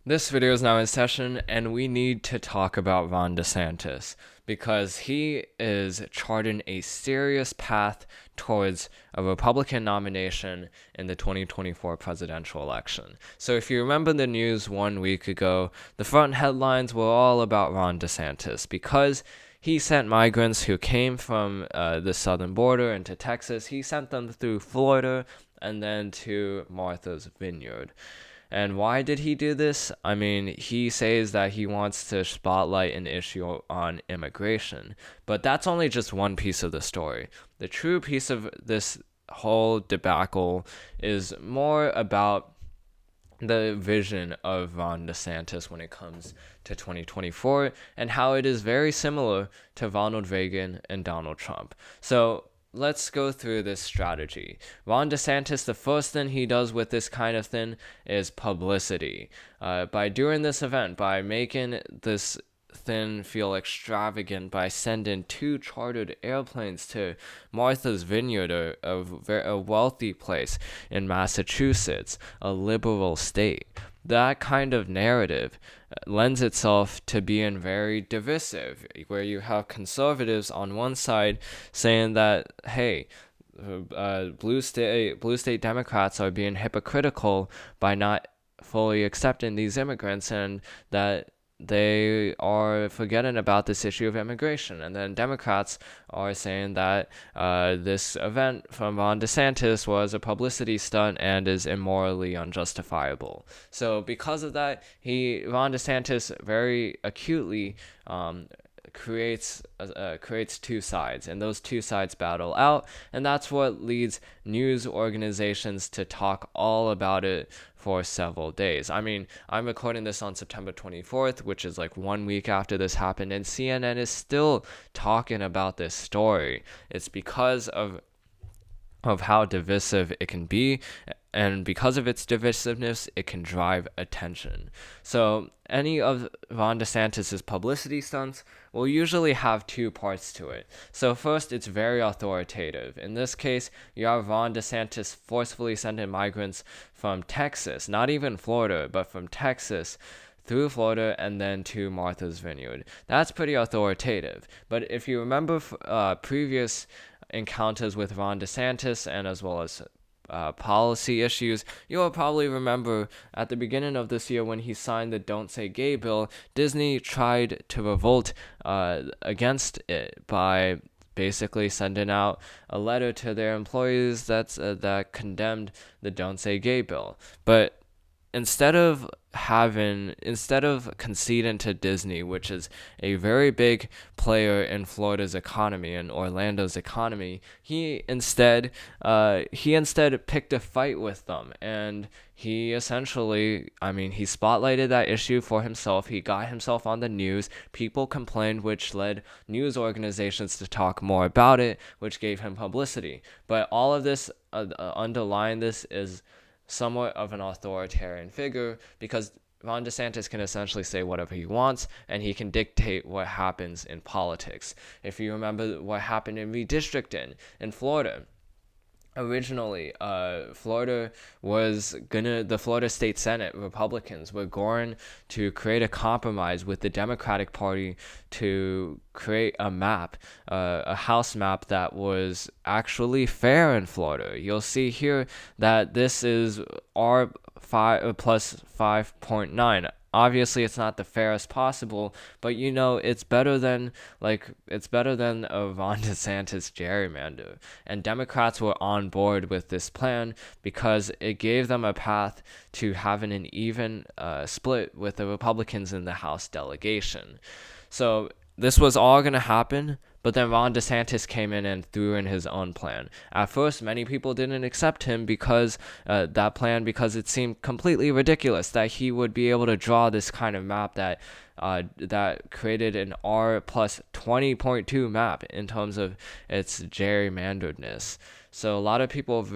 This video is now in session, and we need to talk about Ron DeSantis because he is charting a serious path towards a Republican nomination in the 2024 presidential election. So if you remember the news 1 week ago, the front headlines were all about Ron DeSantis because he sent migrants who came from the southern border into Texas. He sent them through Florida and then to Martha's Vineyard. And why did he do this? I mean, he says that he wants to spotlight an issue on immigration, but that's only just one piece of the story. The true piece of this whole debacle is more about the vision of Ron DeSantis when it comes to 2024 and how it is very similar to Ronald Reagan and Donald Trump. So let's go through this strategy. Ron DeSantis, the first thing he does with this kind of thing is publicity. By doing this event, by making this thing feel extravagant, by sending 2 chartered airplanes to Martha's Vineyard, a wealthy place in Massachusetts, a liberal state. That kind of narrative lends itself to being very divisive, where you have conservatives on one side saying that, hey, blue state Democrats are being hypocritical by not fully accepting these immigrants, and that they are forgetting about this issue of immigration. And then Democrats are saying that this event from Ron DeSantis was a publicity stunt and is immorally unjustifiable. So because of that, Ron DeSantis very acutely creates 2 sides, and those 2 sides battle out, and that's what leads news organizations to talk all about it for several days. I mean, I'm recording this on September 24th, which is like 1 week after this happened, and CNN is still talking about this story. It's because of how divisive it can be, and because of its divisiveness, it can drive attention. So any of Ron DeSantis' publicity stunts will usually have 2 parts to it. So first, it's very authoritative. In this case, you have Ron DeSantis forcefully sending migrants from Texas, not even Florida, but from Texas, through Florida and then to Martha's Vineyard. That's pretty authoritative. But if you remember previous encounters with Ron DeSantis, and as well as policy issues, you'll probably remember at the beginning of this year when he signed the Don't Say Gay bill, Disney tried to revolt against it by basically sending out a letter to their employees that condemned the Don't Say Gay bill. But instead of conceding to Disney, which is a very big player in Florida's economy and Orlando's economy, he instead picked a fight with them, and he essentially, he spotlighted that issue for himself. He got himself on the news. People complained, which led news organizations to talk more about it, which gave him publicity. But all of this, underlying this, is somewhat of an authoritarian figure, because Ron DeSantis can essentially say whatever he wants, and he can dictate what happens in politics. If you remember what happened in redistricting in Florida, originally, the Florida State Senate Republicans were going to create a compromise with the Democratic Party to create a map, a house map that was actually fair in Florida. You'll see here that this is R5 plus 5.9. Obviously, it's not the fairest possible, but it's better than a Ron DeSantis gerrymander. And Democrats were on board with this plan because it gave them a path to having an even split with the Republicans in the House delegation. So this was all going to happen, but then Ron DeSantis came in and threw in his own plan. At first, many people didn't accept him because it seemed completely ridiculous that he would be able to draw this kind of map that created an R plus 20.2 map in terms of its gerrymanderedness. So a lot of people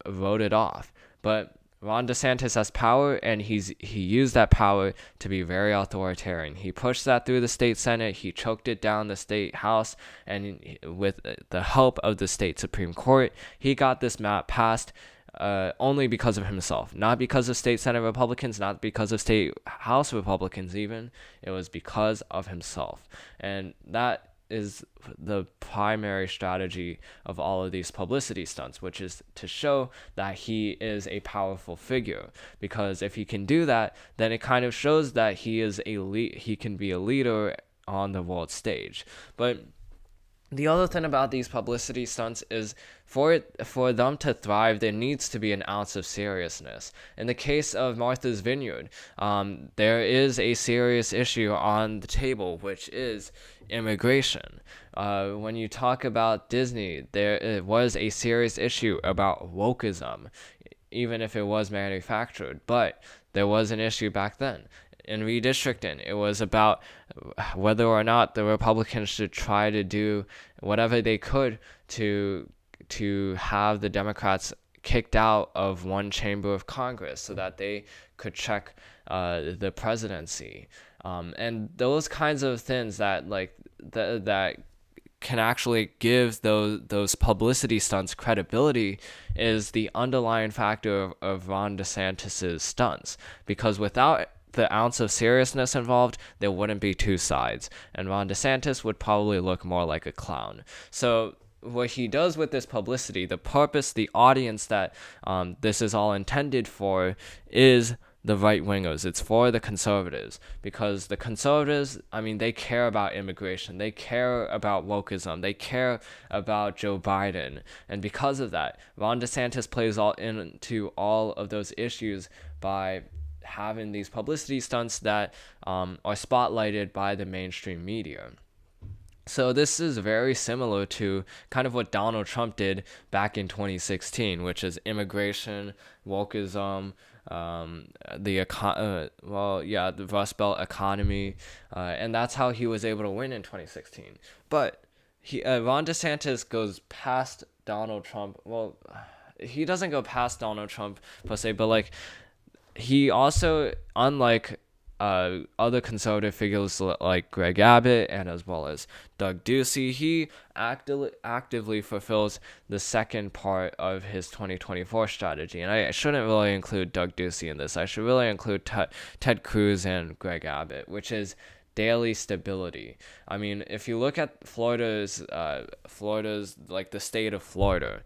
voted off, but Ron DeSantis has power, and he used that power to be very authoritarian. He pushed that through the state Senate. He choked it down the state House, and with the help of the state Supreme Court, he got this map passed only because of himself, not because of state Senate Republicans, not because of state House Republicans even. It was because of himself. And that is the primary strategy of all of these publicity stunts, which is to show that he is a powerful figure. Because if he can do that, then it kind of shows that he can be a leader on the world stage. But the other thing about these publicity stunts is for them to thrive, there needs to be an ounce of seriousness. In the case of Martha's Vineyard, there is a serious issue on the table, which is immigration. When you talk about Disney, there was a serious issue about wokeism, even if it was manufactured. But there was an issue back then. In redistricting, it was about whether or not the Republicans should try to do whatever they could to have the Democrats kicked out of one chamber of Congress so that they could check the presidency. And those kinds of things that that can actually give those publicity stunts credibility is the underlying factor of Ron DeSantis's stunts. Because without the ounce of seriousness involved, there wouldn't be two sides, and Ron DeSantis would probably look more like a clown. So what he does with this publicity, the purpose, the audience that this is all intended for is the right-wingers. It's for the conservatives, because the conservatives, they care about immigration. They care about wokeism. They care about Joe Biden. And because of that, Ron DeSantis plays into all of those issues by having these publicity stunts that are spotlighted by the mainstream media. So this is very similar to kind of what Donald Trump did back in 2016, which is immigration, wokeism, the Rust Belt economy, and that's how he was able to win in 2016. But Ron DeSantis goes past Donald Trump. Well, he doesn't go past Donald Trump per se, but he also, unlike other conservative figures like Greg Abbott and as well as Doug Ducey, he actively fulfills the second part of his 2024 strategy. And I shouldn't really include Doug Ducey in this. I should really include Ted Cruz and Greg Abbott, which is daily stability. If you look at Florida's the state of Florida,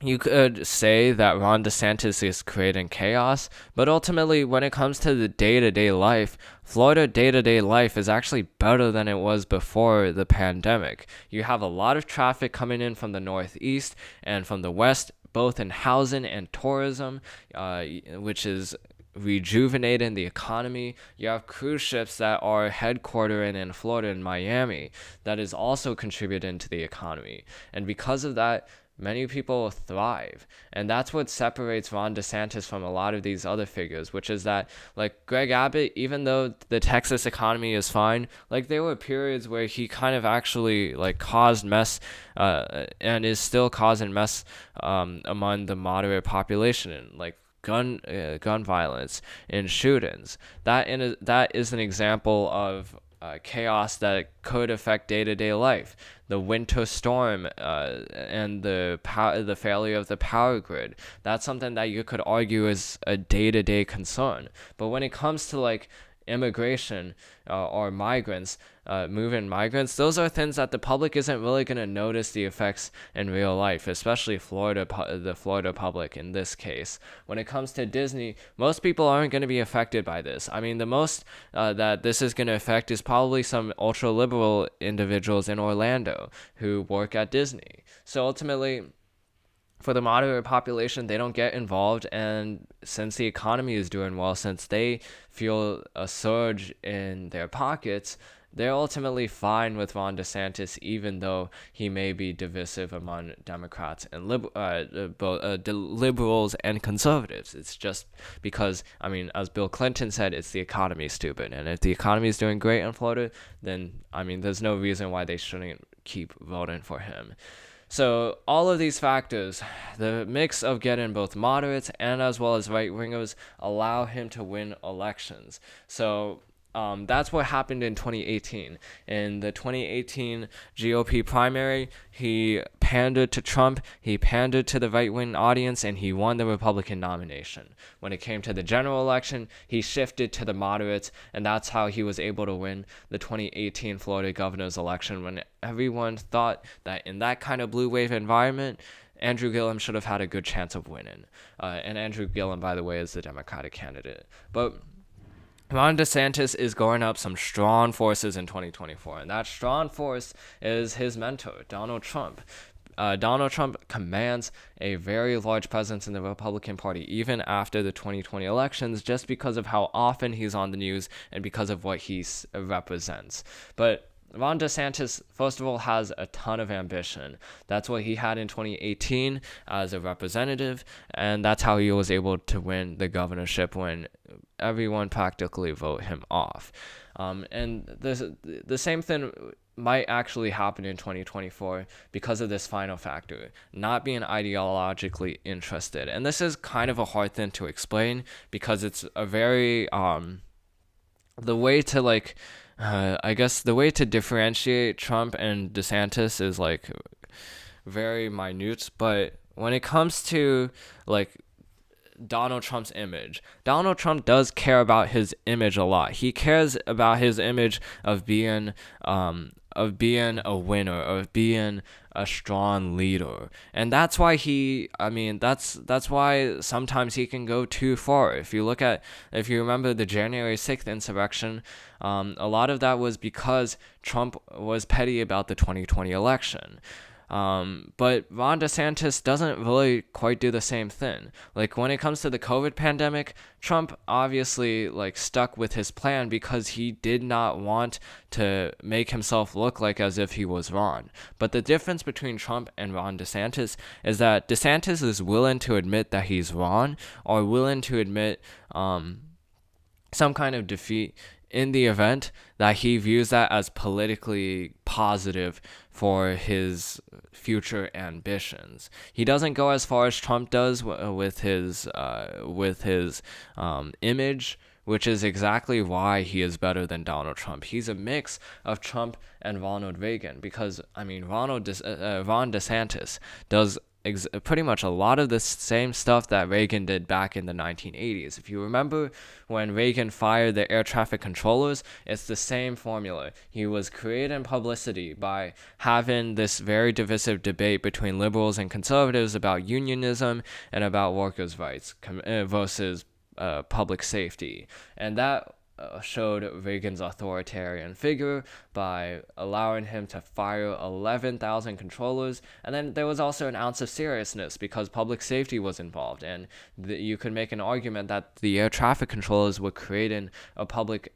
you could say that Ron DeSantis is creating chaos, but ultimately, when it comes to the day-to-day life, Florida day-to-day life is actually better than it was before the pandemic. You have a lot of traffic coming in from the northeast and from the west, both in housing and tourism, which is rejuvenating the economy. You have cruise ships that are headquartered in Florida and Miami that is also contributing to the economy. And because of that, many people thrive. And that's what separates Ron DeSantis from a lot of these other figures, which is that, Greg Abbott, even though the Texas economy is fine, there were periods where he kind of actually, caused mess, and is still causing mess among the moderate population, gun violence and shootings. That is an example of chaos that could affect day-to-day life. The winter storm and the failure of the power grid. That's something that you could argue is a day-to-day concern. But when it comes to immigration or migrants, moving migrants, those are things that the public isn't really going to notice the effects in real life, especially the Florida public in this case. When it comes to Disney, most people aren't going to be affected by this. The most that this is going to affect is probably some ultra-liberal individuals in Orlando who work at Disney. So ultimately, for the moderate population, they don't get involved, and since the economy is doing well, since they feel a surge in their pockets, they're ultimately fine with Ron DeSantis, even though he may be divisive among Democrats and liberals and conservatives. It's just because, as Bill Clinton said, it's the economy, stupid. And if the economy is doing great in Florida, then, there's no reason why they shouldn't keep voting for him. So all of these factors, the mix of getting both moderates and as well as right-wingers, allow him to win elections. So that's what happened in 2018. In the 2018 GOP primary, he pandered to Trump, he pandered to the right-wing audience, and he won the Republican nomination. When it came to the general election, he shifted to the moderates, and that's how he was able to win the 2018 Florida governor's election, when everyone thought that in that kind of blue wave environment, Andrew Gillum should have had a good chance of winning. And Andrew Gillum, by the way, is the Democratic candidate. But Ron DeSantis is going up some strong forces in 2024, and that strong force is his mentor, Donald Trump. Donald Trump commands a very large presence in the Republican Party, even after the 2020 elections, just because of how often he's on the news and because of what he represents. But Ron DeSantis, first of all, has a ton of ambition. That's what he had in 2018 as a representative, and that's how he was able to win the governorship when everyone practically vote him off. And the same thing might actually happen in 2024 because of this final factor, not being ideologically interested. And this is kind of a hard thing to explain because it's a very, the way to I guess the way to differentiate Trump and DeSantis is very minute, but when it comes to Donald Trump's image, Donald Trump does care about his image a lot. He cares about his image of being a winner, of being a strong leader. And that's why that's why sometimes he can go too far. If you remember the January 6th insurrection, a lot of that was because Trump was petty about the 2020 election. But Ron DeSantis doesn't really quite do the same thing. When it comes to the COVID pandemic, Trump obviously stuck with his plan because he did not want to make himself look as if he was Ron. But the difference between Trump and Ron DeSantis is that DeSantis is willing to admit that he's Ron, or willing to admit some kind of defeat in the event that he views that as politically positive for his future ambitions. He doesn't go as far as Trump does with his image, which is exactly why he is better than Donald Trump. He's a mix of Trump and Ronald Reagan, because Ron DeSantis does pretty much a lot of the same stuff that Reagan did back in the 1980s. If you remember when Reagan fired the air traffic controllers, it's the same formula. He was creating publicity by having this very divisive debate between liberals and conservatives about unionism and about workers' rights versus public safety. And that showed Reagan's authoritarian figure by allowing him to fire 11,000 controllers. And then there was also an ounce of seriousness because public safety was involved, and you could make an argument that the air traffic controllers were creating a public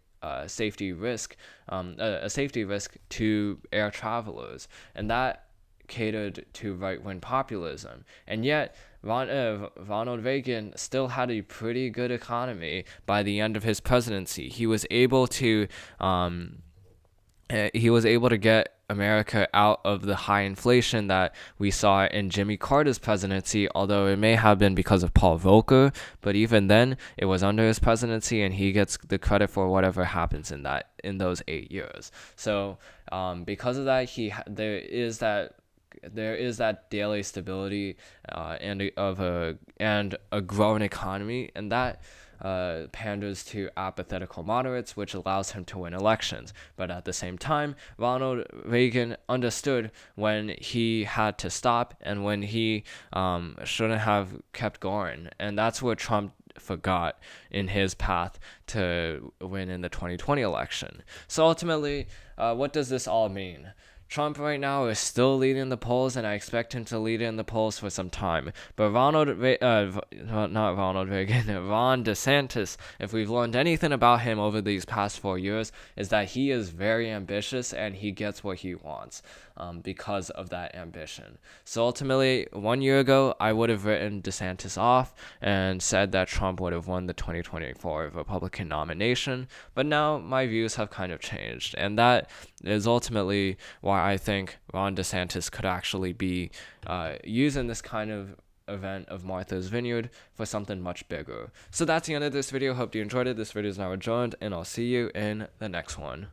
safety risk, a safety risk to air travelers, and that catered to right-wing populism. And yet Ronald Reagan still had a pretty good economy by the end of his presidency. He was able to get America out of the high inflation that we saw in Jimmy Carter's presidency, although it may have been because of Paul Volcker, but even then it was under his presidency, and he gets the credit for whatever happens in those 8 years. So because of that, there is that daily stability and a growing economy, and that panders to apathetical moderates, which allows him to win elections. But at the same time, Ronald Reagan understood when he had to stop and when he shouldn't have kept going, and that's what Trump forgot in his path to win in the 2020 election. So ultimately, what does this all mean? Trump right now is still leading the polls, and I expect him to lead in the polls for some time. But Ron DeSantis, if we've learned anything about him over these past 4 years, is that he is very ambitious and he gets what he wants because of that ambition. So ultimately, 1 year ago, I would have written DeSantis off and said that Trump would have won the 2024 Republican nomination. But now my views have kind of changed, and that is ultimately why I think Ron DeSantis could actually be using this kind of event of Martha's Vineyard for something much bigger. So that's the end of this video. Hope you enjoyed it. This video is now adjourned, and I'll see you in the next one.